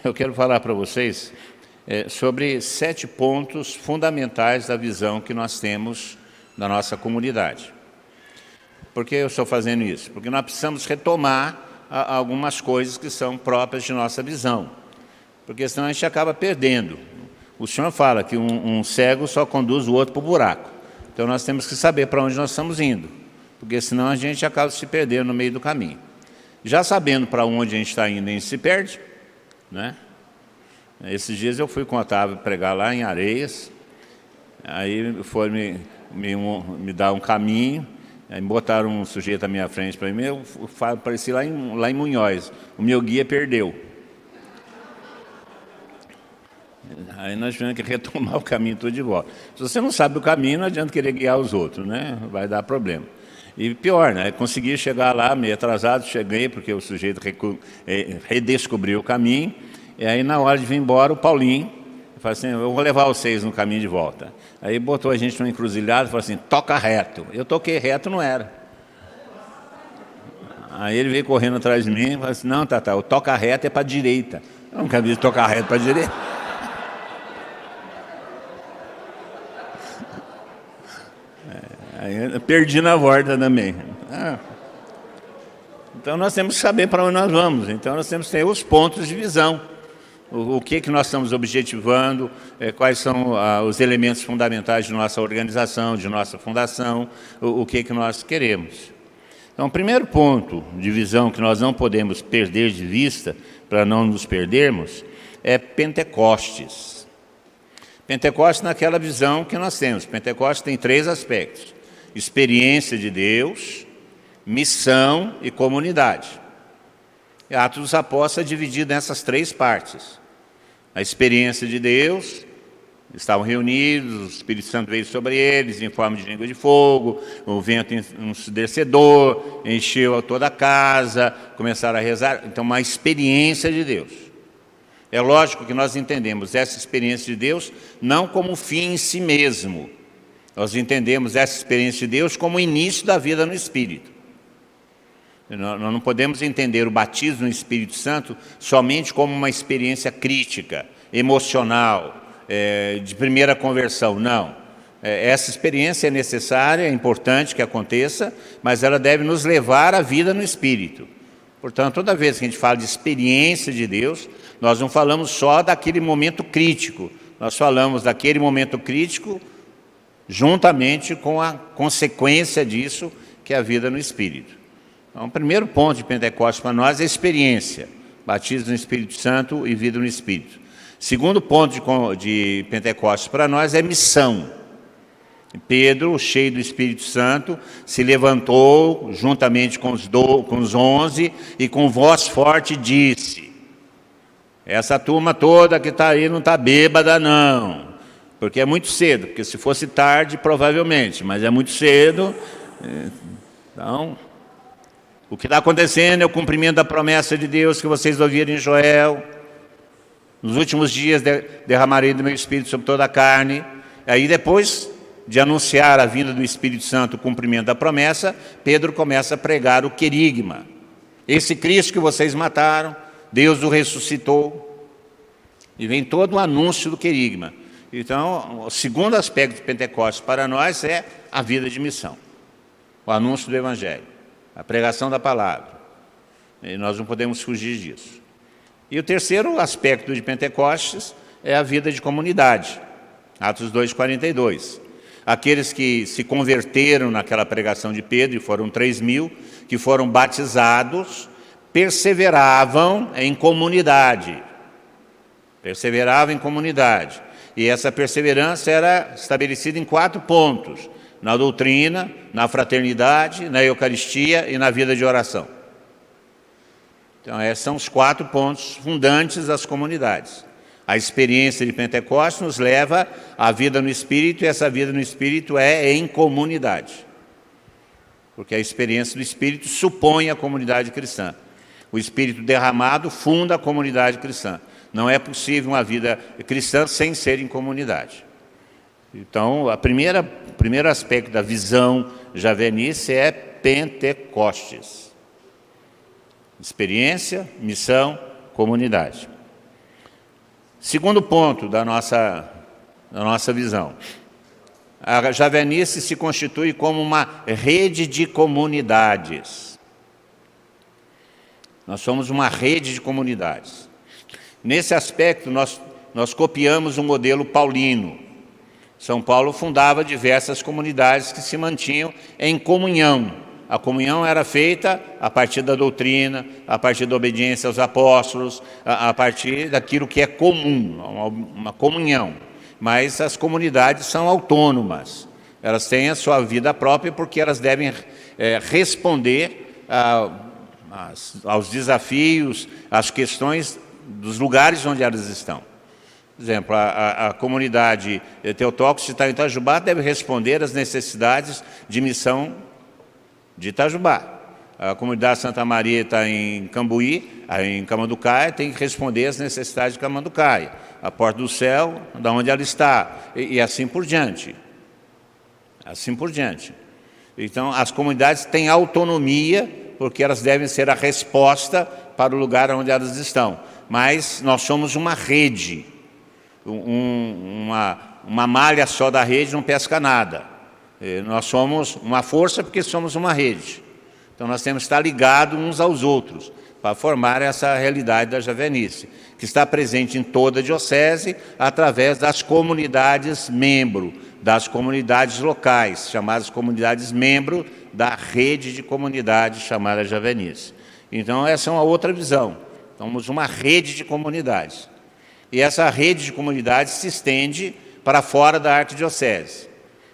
eu quero falar para vocês sobre 7 pontos fundamentais da visão que nós temos da nossa comunidade. Por que eu estou fazendo isso? Porque nós precisamos retomar algumas coisas que são próprias de nossa visão, porque senão a gente acaba perdendo. O senhor fala que um cego só conduz o outro para o buraco. Então nós temos que saber para onde nós estamos indo, porque senão a gente acaba se perdendo no meio do caminho. Já sabendo para onde a gente está indo, a gente se perde, né? Esses dias eu fui com o Otávio pregar lá em Areias, aí foi me dar um caminho, aí botaram um sujeito à minha frente para mim, eu pareci lá em Munhoz, o meu guia perdeu. Aí nós tivemos que retomar o caminho tudo de volta. Se você não sabe o caminho, não adianta querer guiar os outros, né? Vai dar problema. E pior, né? Consegui chegar lá meio atrasado, cheguei porque o sujeito redescobriu o caminho. E aí na hora de vir embora, o Paulinho falou assim, eu vou levar vocês no caminho de volta. Aí botou a gente numa encruzilhada e falou assim, toca reto. Eu toquei reto, não era. Aí ele veio correndo atrás de mim e falou assim, não, Tata, o toca reto é para a direita. Eu nunca vi tocar reto para a direita. Aí eu perdi na volta também. Então nós temos que saber para onde nós vamos. Então nós temos que ter os pontos de visão. O que nós estamos objetivando, quais são os elementos fundamentais de nossa organização, de nossa fundação, o que nós queremos. Então o primeiro ponto de visão que nós não podemos perder de vista, para não nos perdermos, é Pentecostes. Pentecostes naquela visão que nós temos. Pentecostes tem 3 aspectos. Experiência de Deus, missão e comunidade. E Atos dos Apóstolos é dividido nessas 3 partes. A experiência de Deus, estavam reunidos, o Espírito Santo veio sobre eles em forma de língua de fogo, o vento ensurdecedor, encheu toda a casa, começaram a rezar. Então, uma experiência de Deus. É lógico que nós entendemos essa experiência de Deus não como fim em si mesmo. Nós entendemos essa experiência de Deus como o início da vida no Espírito. Nós não podemos entender o batismo no Espírito Santo somente como uma experiência crítica, emocional, de primeira conversão. Não. Essa experiência é necessária, é importante que aconteça, mas ela deve nos levar à vida no Espírito. Portanto, toda vez que a gente fala de experiência de Deus, nós não falamos só daquele momento crítico, nós falamos daquele momento crítico juntamente com a consequência disso, que é a vida no Espírito. Então, o primeiro ponto de Pentecostes para nós é experiência, batismo no Espírito Santo e vida no Espírito. Segundo ponto de Pentecostes para nós é missão. Pedro, cheio do Espírito Santo, se levantou juntamente com os 11 e com voz forte disse, essa turma toda que está aí não está bêbada não, porque é muito cedo, porque se fosse tarde provavelmente, mas é muito cedo. Então, o que está acontecendo é o cumprimento da promessa de Deus que vocês ouviram em Joel. Nos últimos dias derramarei do meu Espírito sobre toda a carne. Aí depois de anunciar a vinda do Espírito Santo, o cumprimento da promessa, Pedro começa a pregar o querigma. Esse Cristo que vocês mataram, Deus o ressuscitou. E vem todo o anúncio do querigma. Então, o segundo aspecto de Pentecostes para nós é a vida de missão. O anúncio do Evangelho, a pregação da palavra. E nós não podemos fugir disso. E o terceiro aspecto de Pentecostes é a vida de comunidade. Atos 2:42. Aqueles que se converteram naquela pregação de Pedro, e foram 3.000, que foram batizados, perseveravam em comunidade. Perseveravam em comunidade. E essa perseverança era estabelecida em 4 pontos. Na doutrina, na fraternidade, na Eucaristia e na vida de oração. Então, esses são os 4 pontos fundantes das comunidades. A experiência de Pentecostes nos leva à vida no Espírito, e essa vida no Espírito é em comunidade. Porque a experiência do Espírito supõe a comunidade cristã. O Espírito derramado funda a comunidade cristã. Não é possível uma vida cristã sem ser em comunidade. Então, o primeiro aspecto da visão javenice é Pentecostes. Experiência, missão, comunidade. Segundo ponto da nossa visão. A Javenice se constitui como uma rede de comunidades. Nós somos uma rede de comunidades. Nesse aspecto, nós copiamos o modelo paulino. São Paulo fundava diversas comunidades que se mantinham em comunhão. A comunhão era feita a partir da doutrina, a partir da obediência aos apóstolos, a partir daquilo que é comum, uma comunhão. Mas as comunidades são autônomas. Elas têm a sua vida própria porque elas devem responder aos desafios, às questões dos lugares onde elas estão. Por exemplo, a comunidade Teotocos de Itajubá deve responder às necessidades de missão de Itajubá. A comunidade Santa Maria está em Cambuí, em Camanducaia, tem que responder às necessidades de Camanducaia. A Porta do Céu, da onde ela está, e assim por diante. Assim por diante. Então, as comunidades têm autonomia, porque elas devem ser a resposta para o lugar onde elas estão. Mas nós somos uma rede. Uma malha só da rede não pesca nada. Nós somos uma força porque somos uma rede. Então nós temos que estar ligados uns aos outros para formar essa realidade da Javenice, que está presente em toda a diocese através das comunidades membro, das comunidades locais, chamadas comunidades membro da rede de comunidades chamada Javenice. Então essa é uma outra visão. Somos uma rede de comunidades. E essa rede de comunidades se estende para fora da arquidiocese.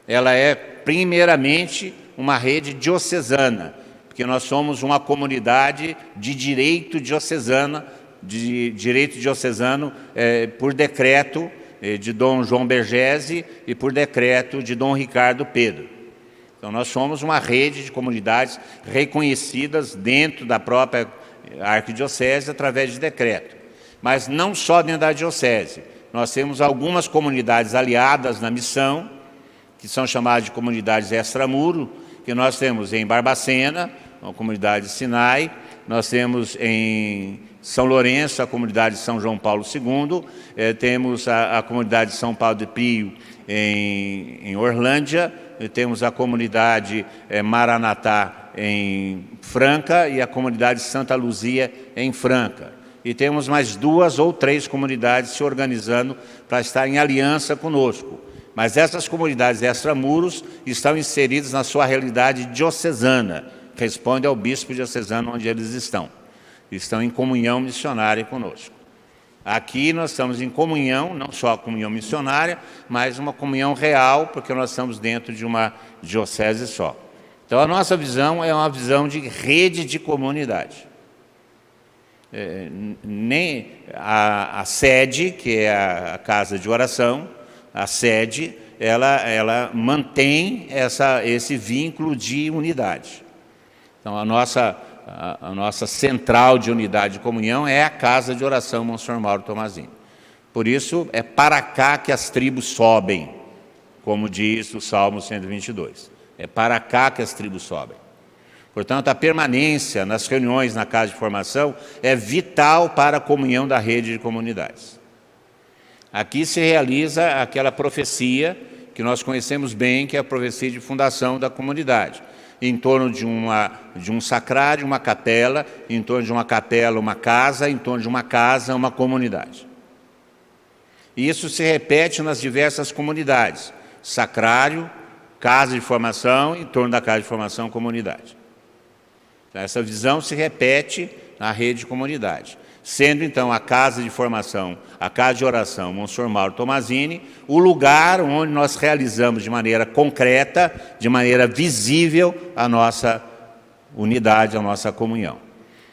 Ela é, primeiramente, uma rede diocesana, porque nós somos uma comunidade de direito diocesano por decreto de Dom João Bergese e por decreto de Dom Ricardo Pedro. Então, nós somos uma rede de comunidades reconhecidas dentro da própria arquidiocese através de decreto. Mas não só dentro da diocese. Nós temos algumas comunidades aliadas na missão, que são chamadas de comunidades extramuro, que nós temos em Barbacena, a comunidade Sinai, nós temos em São Lourenço, a comunidade São João Paulo II, temos a comunidade São Paulo de Pio em Orlândia, temos a comunidade Maranatá em Franca e a comunidade Santa Luzia em Franca. E temos mais 2 ou 3 comunidades se organizando para estar em aliança conosco. Mas essas comunidades extramuros estão inseridas na sua realidade diocesana, responde ao bispo diocesano onde eles estão. Estão em comunhão missionária conosco. Aqui nós estamos em comunhão, não só a comunhão missionária, mas uma comunhão real, porque nós estamos dentro de uma diocese só. Então a nossa visão é uma visão de rede de comunidade. Nem a sede, que é a casa de oração, a sede, ela mantém esse vínculo de unidade. Então, a nossa central de unidade de comunhão é a casa de oração Monsenhor Mauro Tomazini. Por isso, é para cá que as tribos sobem, como diz o Salmo 122. É para cá que as tribos sobem. Portanto, a permanência nas reuniões na casa de formação é vital para a comunhão da rede de comunidades. Aqui se realiza aquela profecia que nós conhecemos bem, que é a profecia de fundação da comunidade. Em torno de um sacrário, uma capela, em torno de uma capela, uma casa, em torno de uma casa, uma comunidade. E isso se repete nas diversas comunidades. Sacrário, casa de formação, em torno da casa de formação, comunidade. Essa visão se repete na rede de comunidade, sendo então a casa de formação, a casa de oração Monsenhor Mauro Tomazini, o lugar onde nós realizamos de maneira concreta, de maneira visível, a nossa unidade, a nossa comunhão.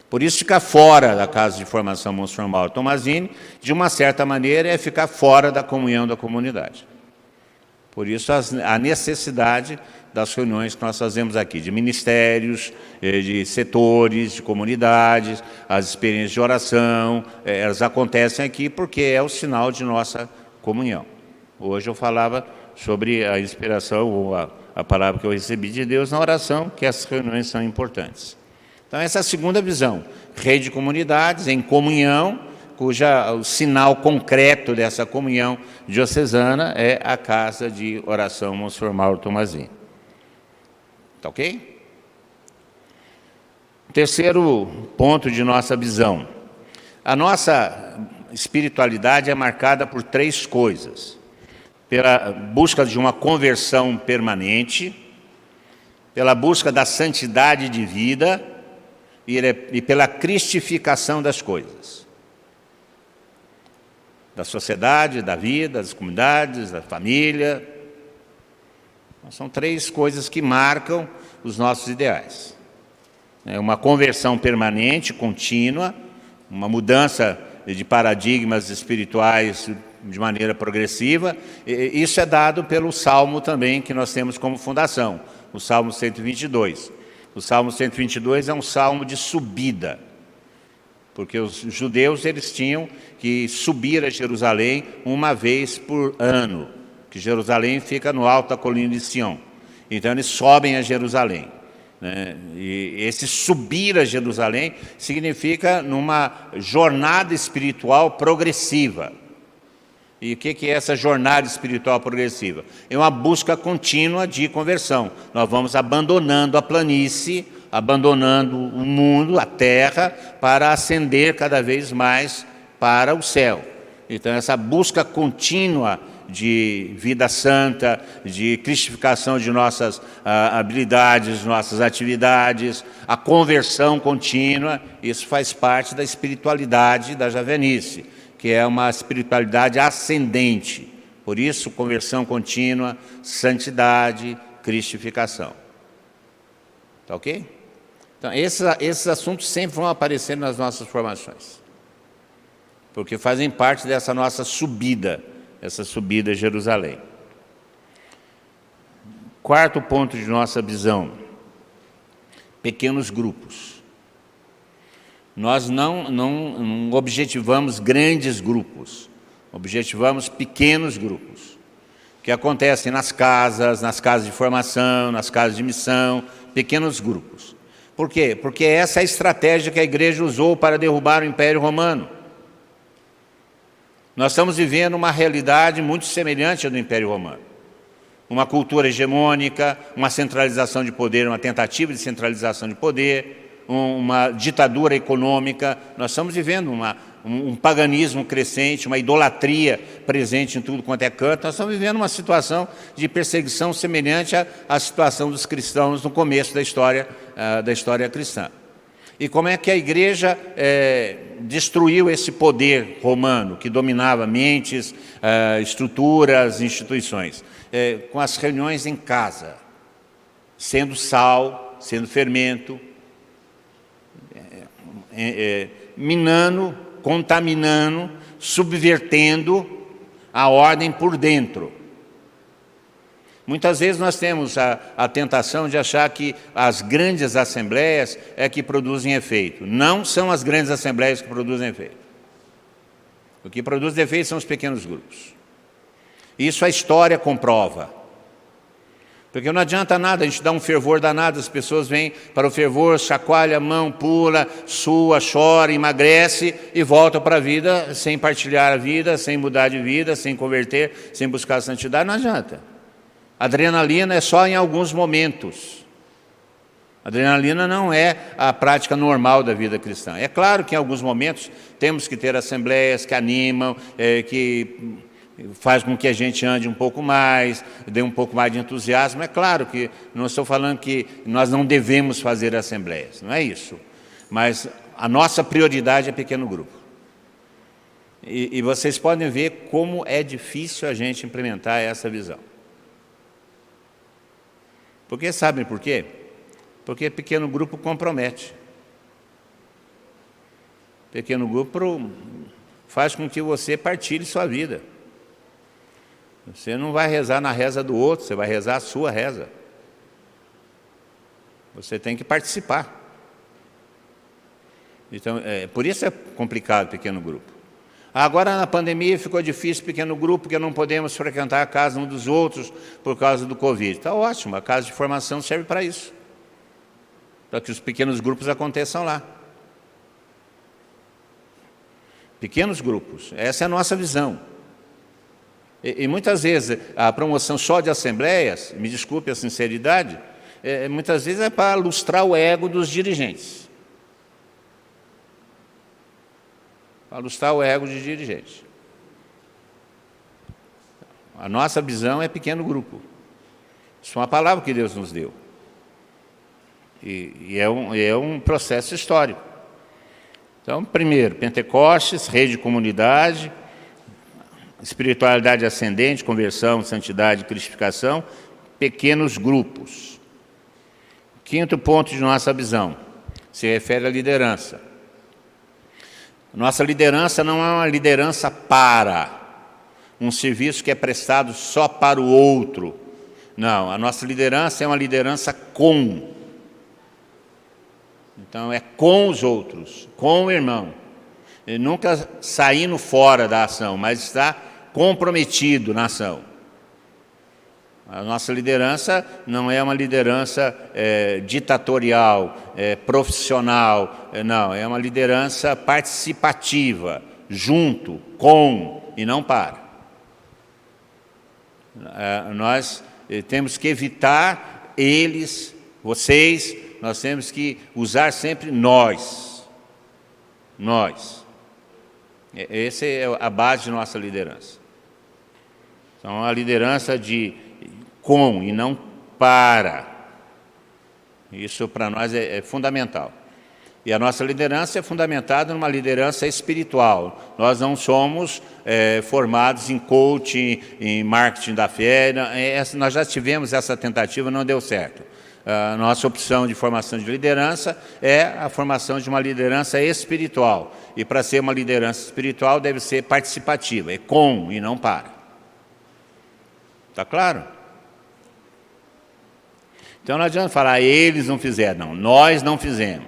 Por isso, ficar fora da casa de formação Monsenhor Mauro Tomazini, de uma certa maneira, é ficar fora da comunhão da comunidade. Por isso, a necessidade das reuniões que nós fazemos aqui, de ministérios, de setores, de comunidades, as experiências de oração, elas acontecem aqui porque é o sinal de nossa comunhão. Hoje eu falava sobre a inspiração, ou a palavra que eu recebi de Deus na oração, que essas reuniões são importantes. Então, essa é a segunda visão, rede de comunidades em comunhão o sinal concreto dessa comunhão diocesana é a Casa de Oração Monsenhor Mauro Tomazini. Tá ok? Terceiro ponto de nossa visão. A nossa espiritualidade é marcada por três coisas: pela busca de uma conversão permanente, pela busca da santidade de vida e pela cristificação das coisas. Da sociedade, da vida, das comunidades, da família. São três coisas que marcam os nossos ideais. É uma conversão permanente, contínua, uma mudança de paradigmas espirituais de maneira progressiva. Isso é dado pelo Salmo também, que nós temos como fundação, o Salmo 122. O Salmo 122 é um salmo de subida, porque os judeus eles tinham que subir a Jerusalém uma vez por ano, que Jerusalém fica no alto da colina de Sião. Então eles sobem a Jerusalém, né? E esse subir a Jerusalém significa numa jornada espiritual progressiva. E o que é essa jornada espiritual progressiva? É uma busca contínua de conversão. Nós vamos abandonando a planície, abandonando o mundo, a terra, para ascender cada vez mais para o céu. Então, essa busca contínua de vida santa, de cristificação de nossas habilidades, nossas atividades, a conversão contínua, isso faz parte da espiritualidade da javenice, que é uma espiritualidade ascendente. Por isso, conversão contínua, santidade, cristificação. Tá ok? Então, esses assuntos sempre vão aparecer nas nossas formações, porque fazem parte dessa nossa subida, essa subida a Jerusalém. Quarto ponto de nossa visão: pequenos grupos. Nós não objetivamos grandes grupos, objetivamos pequenos grupos, que acontecem nas casas de formação, nas casas de missão, pequenos grupos. Por quê? Porque essa é a estratégia que a igreja usou para derrubar o Império Romano. Nós estamos vivendo uma realidade muito semelhante à do Império Romano. Uma cultura hegemônica, uma centralização de poder, uma tentativa de centralização de poder, uma ditadura econômica. Nós estamos vivendo um paganismo crescente, uma idolatria presente em tudo quanto é canto. Nós estamos vivendo uma situação de perseguição semelhante à situação dos cristãos no começo da história cristã. E como é que a igreja destruiu esse poder romano que dominava mentes, estruturas, instituições? Com as reuniões em casa, sendo sal, sendo fermento, minando, contaminando, subvertendo a ordem por dentro. Muitas vezes nós temos a tentação de achar que as grandes assembleias é que produzem efeito. Não são as grandes assembleias que produzem efeito. O que produz efeito são os pequenos grupos. Isso a história comprova. Porque não adianta nada, a gente dá um fervor danado, as pessoas vêm para o fervor, chacoalha a mão, pula, sua, chora, emagrece e volta para a vida sem partilhar a vida, sem mudar de vida, sem converter, sem buscar a santidade. Não adianta. Adrenalina é só em alguns momentos. Adrenalina não é a prática normal da vida cristã. É claro que em alguns momentos temos que ter assembleias que animam, que faz com que a gente ande um pouco mais, dê um pouco mais de entusiasmo. É claro que não estou falando que nós não devemos fazer assembleias, não é isso. Mas a nossa prioridade é pequeno grupo. E vocês podem ver como é difícil a gente implementar essa visão. Porque sabem por quê? Porque pequeno grupo compromete. Pequeno grupo faz com que você partilhe sua vida. Você não vai rezar na reza do outro, você vai rezar a sua reza. Você tem que participar. Então, por isso é complicado pequeno grupo. Agora na pandemia ficou difícil pequeno grupo, porque não podemos frequentar a casa um dos outros por causa do Covid. Está ótimo, a casa de formação serve para isso. Para que os pequenos grupos aconteçam lá. Pequenos grupos. Essa é a nossa visão. E muitas vezes a promoção só de assembleias, me desculpe a sinceridade, muitas vezes é para lustrar o ego dos dirigentes. Para lustrar o ego de dirigentes. A nossa visão é pequeno grupo. Isso é uma palavra que Deus nos deu. E é um processo histórico. Então, primeiro, Pentecostes, rede de comunidade, espiritualidade ascendente, conversão, santidade, cristificação, pequenos grupos. Quinto ponto de nossa visão, se refere à liderança. Nossa liderança não é uma liderança para um serviço que é prestado só para o outro. Não, a nossa liderança é uma liderança com. Então, é com os outros, com o irmão. Ele nunca saindo fora da ação, mas está comprometido na ação. A nossa liderança não é uma liderança ditatorial, profissional, não, é uma liderança participativa, junto, com e não para. Nós temos que evitar eles, vocês, nós temos que usar sempre nós. Nós. Essa é a base de nossa liderança. Então, a liderança de com e não para. Isso para nós é fundamental. E a nossa liderança é fundamentada numa liderança espiritual. Nós não somos formados em coaching, em marketing da fé. Nós já tivemos essa tentativa, não deu certo. A nossa opção de formação de liderança é a formação de uma liderança espiritual. E para ser uma liderança espiritual deve ser participativa, é com e não para. Está claro? Então não adianta falar, eles não fizeram. Não, nós não fizemos.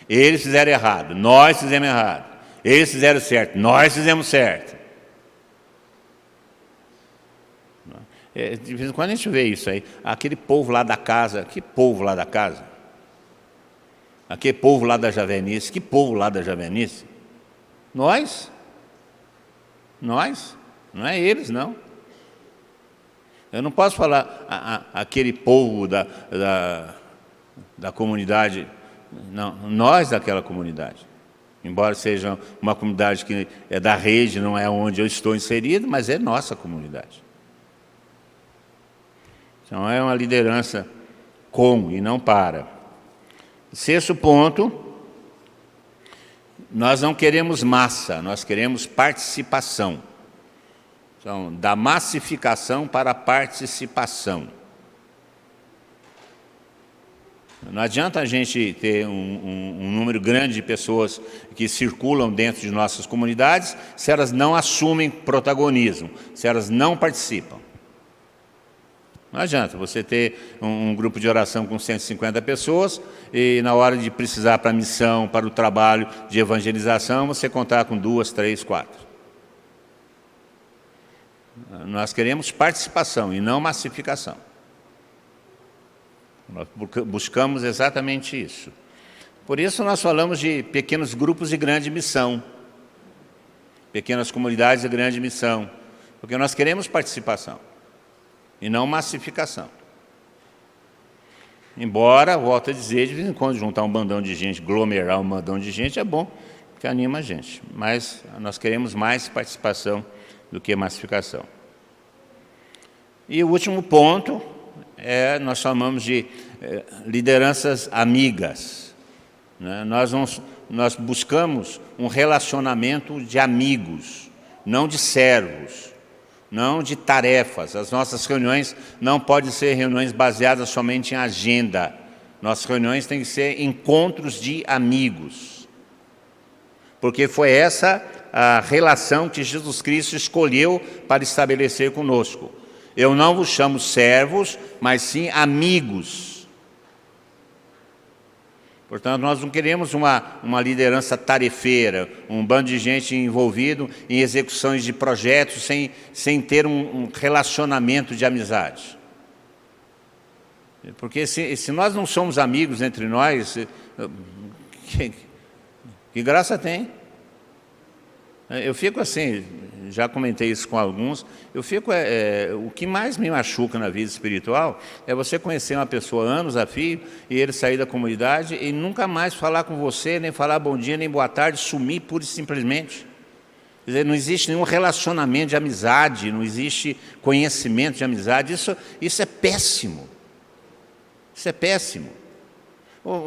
Eles fizeram errado, nós fizemos errado. Eles fizeram certo, nós fizemos certo. De vez em quando a gente vê isso aí. Aquele povo lá da casa, que povo lá da casa? Aquele povo lá da Javenice, que povo lá da Javenice? Nós? Nós? Não é eles, não. Eu não posso falar aquele povo da comunidade, não, nós daquela comunidade. Embora seja uma comunidade que é da rede, não é onde eu estou inserido, mas é nossa comunidade. Então, é uma liderança com e não para. Sexto ponto, nós não queremos massa, nós queremos participação. Então, da massificação para a participação. Não adianta a gente ter um número grande de pessoas que circulam dentro de nossas comunidades se elas não assumem protagonismo, se elas não participam. Não adianta você ter um grupo de oração com 150 pessoas e na hora de precisar para a missão, para o trabalho de evangelização, você contar com 2, 3, 4. Nós queremos participação e não massificação. Nós buscamos exatamente isso. Por isso nós falamos de pequenos grupos de grande missão, pequenas comunidades de grande missão, porque nós queremos participação e não massificação. Embora, volto a dizer, de vez em quando juntar um bandão de gente, aglomerar um bandão de gente é bom, porque anima a gente, mas nós queremos mais participação do que massificação. E o último ponto nós chamamos de lideranças amigas. Né? Nós buscamos um relacionamento de amigos, não de servos, não de tarefas. As nossas reuniões não podem ser reuniões baseadas somente em agenda. Nossas reuniões têm que ser encontros de amigos. Porque foi essa a relação que Jesus Cristo escolheu para estabelecer conosco. Eu não vos chamo servos, mas sim amigos. Portanto, nós não queremos uma liderança tarefeira, um bando de gente envolvido em execuções de projetos sem ter um relacionamento de amizade. Porque se nós não somos amigos entre nós, que graça tem? Eu fico assim, já comentei isso com alguns, eu fico, o que mais me machuca na vida espiritual é você conhecer uma pessoa anos a fio e ele sair da comunidade e nunca mais falar com você, nem falar bom dia, nem boa tarde, sumir pura e simplesmente. Quer dizer, não existe nenhum relacionamento de amizade, não existe conhecimento de amizade, isso é péssimo. Isso é péssimo.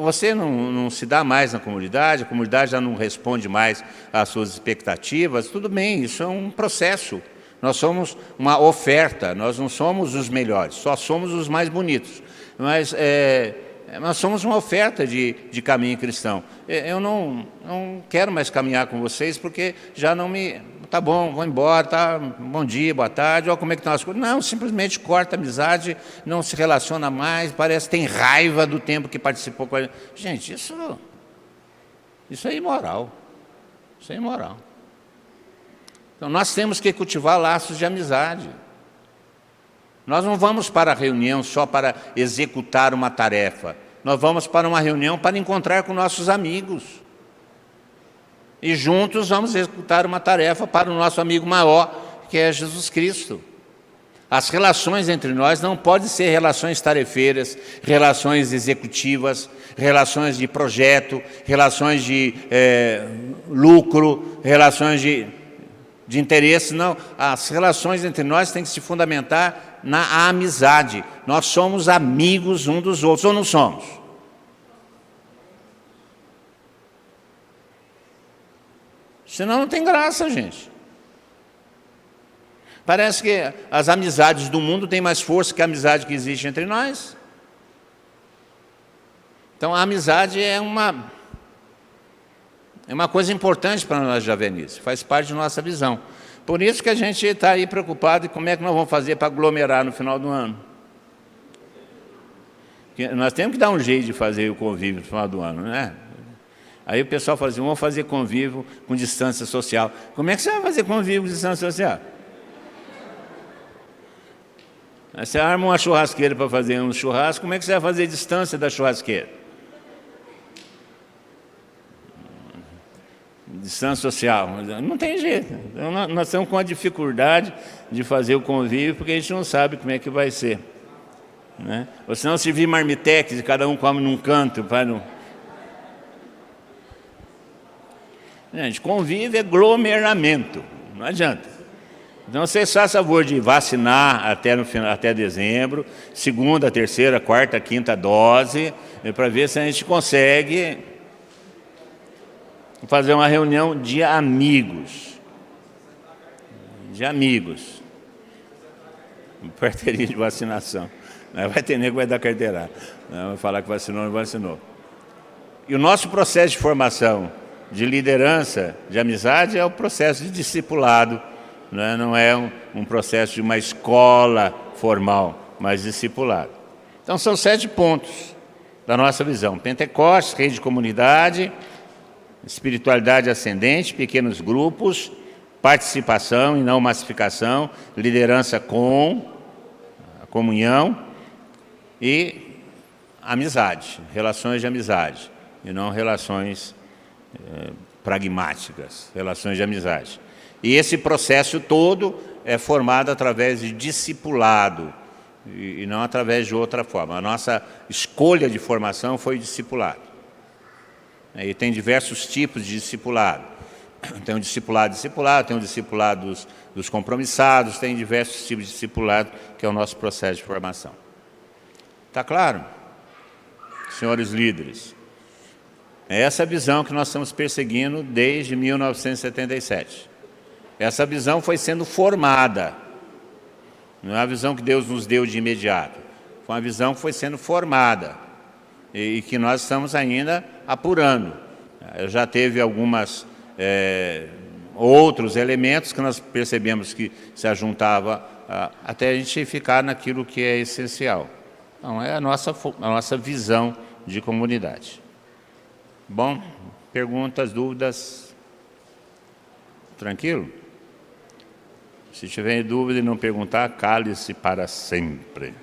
Você não se dá mais na comunidade, a comunidade já não responde mais às suas expectativas, tudo bem, isso é um processo. Nós somos uma oferta, nós não somos os melhores, só somos os mais bonitos. Mas nós somos uma oferta de caminho cristão. Eu não quero mais caminhar com vocês porque já não me... Tá bom, vou embora, tá? Bom dia, boa tarde, olha como é que estão as coisas. Não, simplesmente corta a amizade, não se relaciona mais, parece que tem raiva do tempo que participou com a gente. Gente, isso é imoral. Isso é imoral. Então, nós temos que cultivar laços de amizade. Nós não vamos para a reunião só para executar uma tarefa. Nós vamos para uma reunião para encontrar com nossos amigos. E juntos vamos executar uma tarefa para o nosso amigo maior, que é Jesus Cristo. As relações entre nós não podem ser relações tarefeiras, relações executivas, relações de projeto, relações de lucro, relações de interesse. Não, as relações entre nós têm que se fundamentar na amizade. Nós somos amigos uns dos outros, ou não somos? Senão não tem graça, gente. Parece que as amizades do mundo têm mais força que a amizade que existe entre nós. Então a amizade é uma coisa importante para nós jovens, faz parte da nossa visão. Por isso que a gente está aí preocupado em como é que nós vamos fazer para aglomerar no final do ano. Porque nós temos que dar um jeito de fazer o convívio no final do ano, né? Aí o pessoal fala assim, vamos fazer convívio com distância social. Como é que você vai fazer convívio com distância social? Aí você arma uma churrasqueira para fazer um churrasco, como é que você vai fazer a distância da churrasqueira? Distância social, não tem jeito. Então, nós estamos com a dificuldade de fazer o convívio porque a gente não sabe como é que vai ser. Né? Ou senão se vir marmitex e cada um come num canto para não... Gente, convívio é aglomeramento, não adianta. Então, vocês façam favor de vacinar até dezembro, segunda, terceira, quarta, quinta dose, para ver se a gente consegue fazer uma reunião de amigos. De amigos. Carteirinha de vacinação. Vai ter nego que vai dar carteirada. Vai falar que vacinou, não vacinou. E o nosso processo de formação de liderança, de amizade, é o processo de discipulado. Não é um processo de uma escola formal, mas discipulado. Então, são 7 pontos da nossa visão. Pentecostes, rede de comunidade, espiritualidade ascendente, pequenos grupos, participação e não massificação, liderança com a comunhão e amizade, relações de amizade, e não relações pragmáticas, relações de amizade. E esse processo todo é formado através de discipulado e não através de outra forma. A nossa escolha de formação foi discipulado. E tem diversos tipos de discipulado. Tem o discipulado, tem o discipulado dos compromissados, tem diversos tipos de discipulado, que é o nosso processo de formação. Está claro? Senhores líderes, é essa visão que nós estamos perseguindo desde 1977. Essa visão foi sendo formada. Não é uma visão que Deus nos deu de imediato. Foi uma visão que foi sendo formada e que nós estamos ainda apurando. Já teve algumas outros elementos que nós percebemos que se ajuntava até a gente ficar naquilo que é essencial. Então, é a nossa visão de comunidade. Bom, perguntas, dúvidas? Tranquilo? Se tiver dúvida e não perguntar, cale-se para sempre.